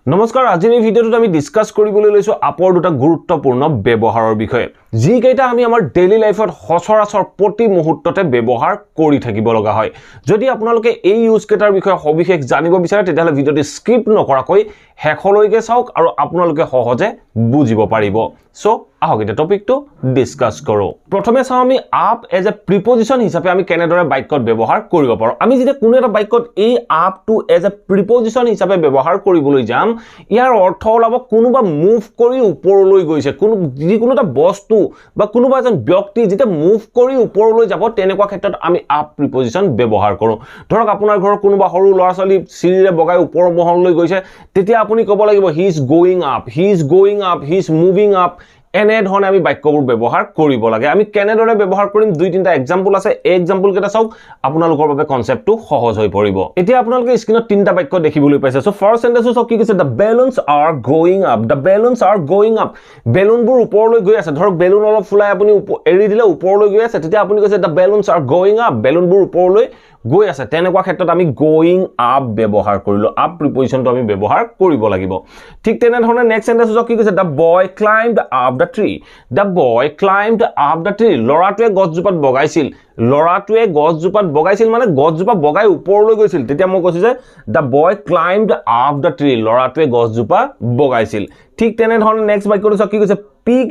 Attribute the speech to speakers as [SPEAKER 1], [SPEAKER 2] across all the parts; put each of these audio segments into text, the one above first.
[SPEAKER 1] নমস্কাৰ আজিৰ এই ভিডিঅ'টোত আমি ডিসকাস কৰিবলৈ লৈছো আপৰ দুটা গুৰুত্বপূৰ্ণ ব্যৱহাৰৰ বিষয়ে যি কেইটা আমি আমাৰ ডেইলি লাইফত সচৰাচৰ প্ৰতি মুহূৰ্ততে ব্যৱহাৰ কৰি থাকিব লগা হয় যদি আপোনালোকে এই ইউজ কেটাৰ বিষয়ে সবিশেষ জানিব বিচাৰে তেতিয়াহলে ভিডিঅ'টো স্কিপ নকৰাকৈ হেখলৈকে চাওক আৰু আপোনালোকে সহজে বুজিব পাৰিব সো আহক এটা টপিকটো ডিসকাস কৰো প্ৰথমে চাও আমি আপ এজ এ প্ৰিপজিশন হিচাপে আমি কেনেদৰে বাক্যত ব্যৱহাৰ কৰিব পাৰো আমি যেতিয়া কোনো এটা বাক্যত এই আপ টু এজ এ প্ৰিপজিশন হিচাপে ব্যৱহাৰ কৰিবলৈ যাম ইয়াৰ অৰ্থ ওলাব কোনোবা মুভ কৰি ওপৰলৈ গৈছে কোনো এটা বস্তু বা কোনোবা এজন ব্যক্তি যেতিয়া মুভ কৰি ওপৰলৈ যাব তেনেকুৱা ক্ষেত্ৰত আমি আপ প্ৰিপজিশন ব্যৱহাৰ কৰো ধৰক আপোনাৰ ঘৰৰ কোনোবা সৰু ল'ৰা ছোৱালী চিৰিৰে বগাই ওপৰ মহললৈ গৈছে তেতিয়া আপুনি ক'ব লাগিব he is going up he is moving up এনে ধৰণে আমি বাক্যবোৰ ব্যৱহাৰ কৰিব লাগে আমি কেনেদৰে ব্যৱহাৰ কৰিম দুই তিনটা এক্সাম্পল আছে এই এক্সাম্পল কেইটা চাওক আপোনালোকৰ বাবে কনসেপ্টটো সহজ হৈ পৰিব এতিয়া আপোনালোকে স্ক্ৰিনত তিনটা বাক্য দেখিবলৈ পাইছে সো ফাৰ্স্ট সেন্টেন্স চাওক কি কৈছে দা বেলুনস আৰ গোইং আপ বেলুনবোৰ ওপৰলৈ গৈ আছে ধৰক বেলুন অলপ ফুলাই আপুনি এৰি দিলে ওপৰলৈ গৈ আছে তেতিয়া আপুনি কৈছে দা বেলুনস আৰ গোইং আপ বেলুনবোৰ ওপৰলৈ গৈ আছে তেনেকুৱা ক্ষেত্ৰত আমি গোইং আপ ব্যৱহাৰ কৰিলো আপ প্ৰিপজিশনটো আমি ব্যৱহাৰ কৰিব লাগিব ঠিক তেনে ধৰণে নেক্সট সেন্টেন্স কি কৈছে দা বয় ক্লাইম্বড আপ দা ট্ৰী লৰাটোৱে গছজোপাত বগাইছিল মানে গছজোপা বগাই ওপৰলৈ গৈছিল তেতিয়া মই কৈছো যে দা বয় ক্লাইম্বড আপ দা ট্ৰী লৰাটোৱে গছজোপা বগাইছিল ঠিক তেনে ধৰণে নেক্সট বাক্যটো কি কৈছে পিক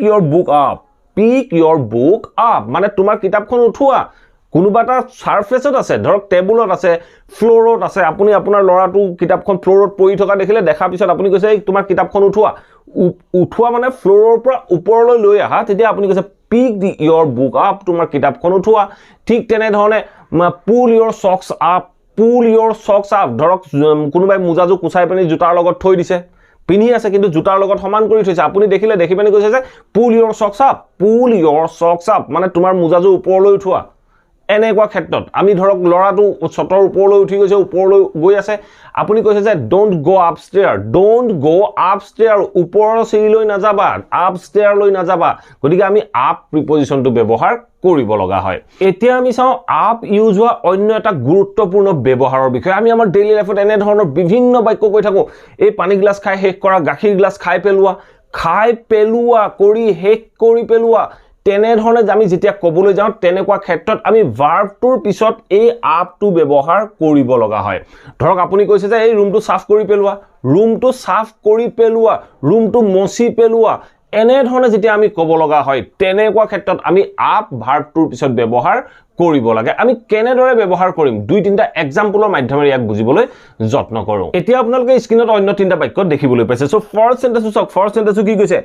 [SPEAKER 1] ইয়োৰ বুক আপ মানে তোমাৰ কিতাপখন উঠোৱা কোনোবা এটা সাৰফেসত আছে ধৰক টেবুলত আছে ফ্লোৰত আছে আপুনি আপোনাৰ লৰাটো কিতাপখন ফ্লোৰত পৰি থকা দেখিলে দেখা পিছত আপুনি কৈছে তোমাৰ কিতাপখন উঠোৱা মানে ফ্লোৰৰ পৰা ওপৰলৈ লৈ আহা তেতিয়া আপুনি কৈছে পিক ইয়োৰ বুক আপ তোমাৰ কিতাপখন উঠোৱা ঠিক তেনে ধৰণে পুল ইয়োৰ সক্স আপ ধৰক কোনোবাই মোজাজু কুচাই পানি জোতাৰ লগত থৈ দিছে পিনি আছে কিন্তু জোতাৰ লগত সমান কৰি থৈছে আপুনি দেখিলে দেখি পানি কৈছে যে পুল ইয়োৰ সক্স আপ মানে তোমাৰ মোজাজু ওপৰলৈ উঠোৱা এনেকুৱা ক্ষেত্ৰত আমি ধৰক লৰাটো ছতৰ ওপৰলৈ উঠি গৈছে ওপৰলৈ গৈ আছে আপুনি কৈছে যে ডোন্ট গো আপষ্টেয়াৰ ওপৰৰ চিৰিলৈ নাযাবা আপষ্টেয়াৰলৈ নাযাবা গতিকে আমি আপ প্ৰিপজিশনটো ব্যৱহাৰ কৰিব লগা হয় এতিয়া আমি চাও আপ ইউজ হোৱা অন্য এটা গুৰুত্বপূৰ্ণ ব্যৱহাৰৰ বিষয়ে আমি আমাৰ ডেইলি লাইফত এনে ধৰণৰ বিভিন্ন বাক্য কৈ থাকো এই পানী গ্লাস খাই শেষ কৰা গাখীৰ গ্লাস খাই পেলোৱা কৰি শেষ কৰি পেলোৱা তেনে ধৰণে আমি যেতিয়া ক'বলৈ যাওঁ তেনেকুৱা ক্ষেত্ৰত আমি ভাৰ্বটোৰ পিছত এই আপটো ব্যৱহাৰ কৰিব লগা হয় ধৰক আপুনি কৈছে যে এই ৰুমটো সাফ কৰি পেলোৱা ৰুমটো মচি পেলোৱা এনে ধৰণে যেতিয়া আমি ক'ব লগা হয় তেনেকুৱা ক্ষেত্ৰত আমি আপ ভাৰ্বটোৰ পিছত ব্যৱহাৰ কৰিব লাগে আমি কেনেদৰে ব্যৱহাৰ কৰিম দুই তিনটা এক্সাম্পলৰ মাধ্যমেৰে ইয়াক বুজিবলৈ যত্ন কৰো এতিয়া আপোনালোকে স্ক্ৰিনত অন্য তিনটা বাক্য দেখিবলৈ পাইছে সো ফাৰ্স্ট সেন্টেন্স কি কৈছে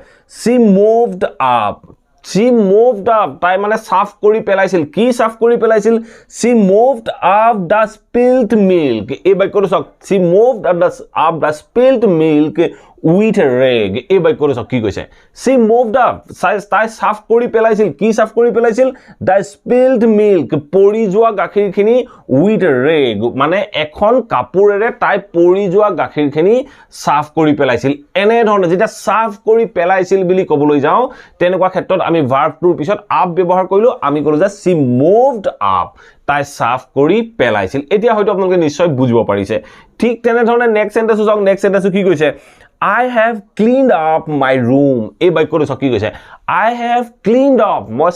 [SPEAKER 1] she moved up তাই মানে সাফ কৰি পেলাইছিল কি সাফ কৰি পেলাইছিল she moved up the spilt milk এই বাক্যটো চাওক she moved up the spilt milk with a rag এই বাক্যটো চাওক কি কৈছে she moved up তাই সাফ কৰি পেলাইছিল কি সাফ কৰি পেলাইছিল the spilt milk পৰি যোৱা গাখীৰখিনি with a rag মানে এখন কাপোৰেৰে তাই পৰি যোৱা গাখীৰখিনি সাফ কৰি পেলাইছিল এনে ধৰণে যেতিয়া সাফ কৰি পেলাইছিল বুলি ক'বলৈ যাওঁ তেনেকুৱা ক্ষেত্ৰত আমি ভাৰ্বটোৰ পিছত আপ ব্যৱহাৰ কৰিলো আমি ক'লো যে she moved up তাই সাফ কৰি পেলাইছিল এতিয়া হয়তো আপোনালোকে নিশ্চয় বুজিব পাৰিছে ঠিক তেনে ধৰণে নেক্সট সেন্টেন্স কি কৈছে I have cleaned up my room এই বাক্যটো কি কৈছে I have cleaned up মই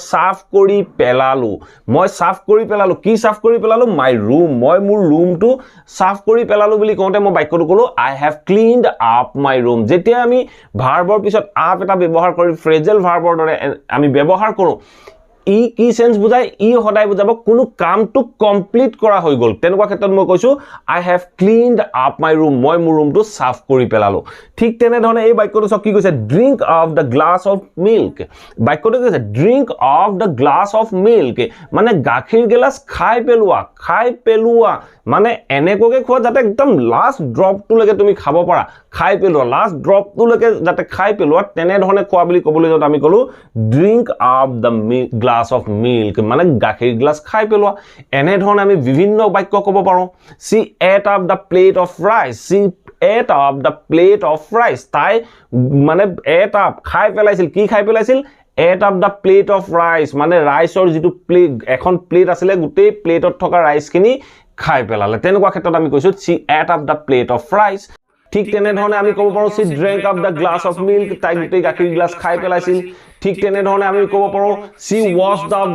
[SPEAKER 1] সাফ কৰি পেলালো কি সাফ কৰি পেলালো my room মই মোৰ ৰুমটো সাফ কৰি পেলালো বুলি কওঁতে মই বাক্যটো ক'লো I have cleaned up my room যেতিয়া আমি ভাৰ্বৰ পিছত আপ এটা ব্যৱহাৰ কৰি ফ্ৰেজেল ভাৰ্বৰ দৰে আমি ব্যৱহাৰ কৰো ই কি সেন্স বুজাই ই হদাই বুজাব কোনো কামটো কমপ্লিট কৰা হৈ গল তেনেকুৱা ক্ষেত্ৰত মই কৈছো I have cleaned up my room মই মোৰ ৰুমটো সাফ কৰি পেলালো ঠিক তেনে ধৰণে এই বাক্যটো কি কৈছে drink of the glass of milk বাক্যটো কৈছে drink of the glass of milk মানে গাখীৰ গিলাস খাই পেলোৱা মানে এনেকৈ খোৱা যাতে একদম লাষ্ট ড্ৰপটোলৈকে তুমি খাব পাৰা খাই পেলোৱা লাষ্ট ড্ৰপটোলৈকে যাতে খাই পেলোৱা তেনে ধৰণে খোৱা বুলি ক'বলৈ যাওঁতে আমি ক'লো drink of the glass of milk মানে গাখীৰ গ্লাস খাই পেলোৱা এনে ধৰণে আমি বিভিন্ন বাক্য ক'ব পাৰো she ate up the plate of rice তাই মানে ate up খাই পেলাইছিল কি খাই পেলাইছিল ate up the plate of rice মানে ৰাইচৰ যেটো প্লেট এখন প্লেট আছিল গোটেই প্লেটত থকা ৰাইচ খিনি খাই পেলালে তেনেকুৱা ক্ষেত্ৰত আমি কৈছো she ate up the plate of rice ঠিক তেনেধৰণে আমি ক'ব পাৰোঁ she drank up the glass of milk তাই গোটেই গাখীৰ গ্লাছ খাই পেলাইছিল ঠিক তেনেধৰণে আমি ক'ব পাৰোঁ she washed up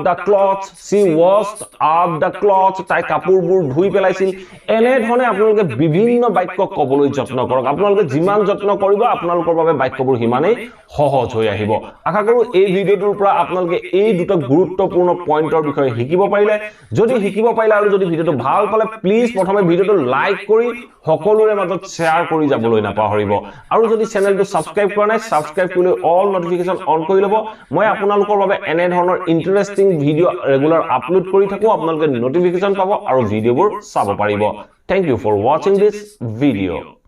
[SPEAKER 1] the clothes তাই কাপোৰবোৰ ধুই পেলাইছিল এনেধৰণে আপোনালোকে বিভিন্ন বাক্য ক'বলৈ যত্ন কৰক আপোনালোকে যিমান যত্ন কৰিব আপোনালোকৰ বাবে বাক্যবোৰ সিমানেই সহজ হৈ আহিব আশা কৰোঁ এই ভিডিঅ'টোৰ পৰা আপোনালোকে এই দুটা গুৰুত্বপূৰ্ণ পইণ্টৰ বিষয়ে শিকিব পাৰিলে যদি শিকিব পাৰিলে আৰু যদি ভিডিঅ'টো ভাল পালে প্লিজ প্ৰথমে ভিডিঅ'টো লাইক কৰি সকলোৰে মাজত শ্বেয়াৰ কৰি যাবলৈ নাপাহৰিব আৰু যদি চেনেলটো সাবস্ক্ৰাইব কৰা নাই সাবস্ক্ৰাইব কৰি অল নটিফিকেশন অন কৰি ল'ব মই আপোনালোকৰ বাবে এনে ধৰণৰ ইন্টাৰেষ্টিং ভিডিঅ' ৰেগুলাৰ আপলোড কৰি থাকো আপোনালোকে নটিফিকেশন পাব আৰু ভিডিঅ'বোৰ চাব পাৰিব thank you for watching this video'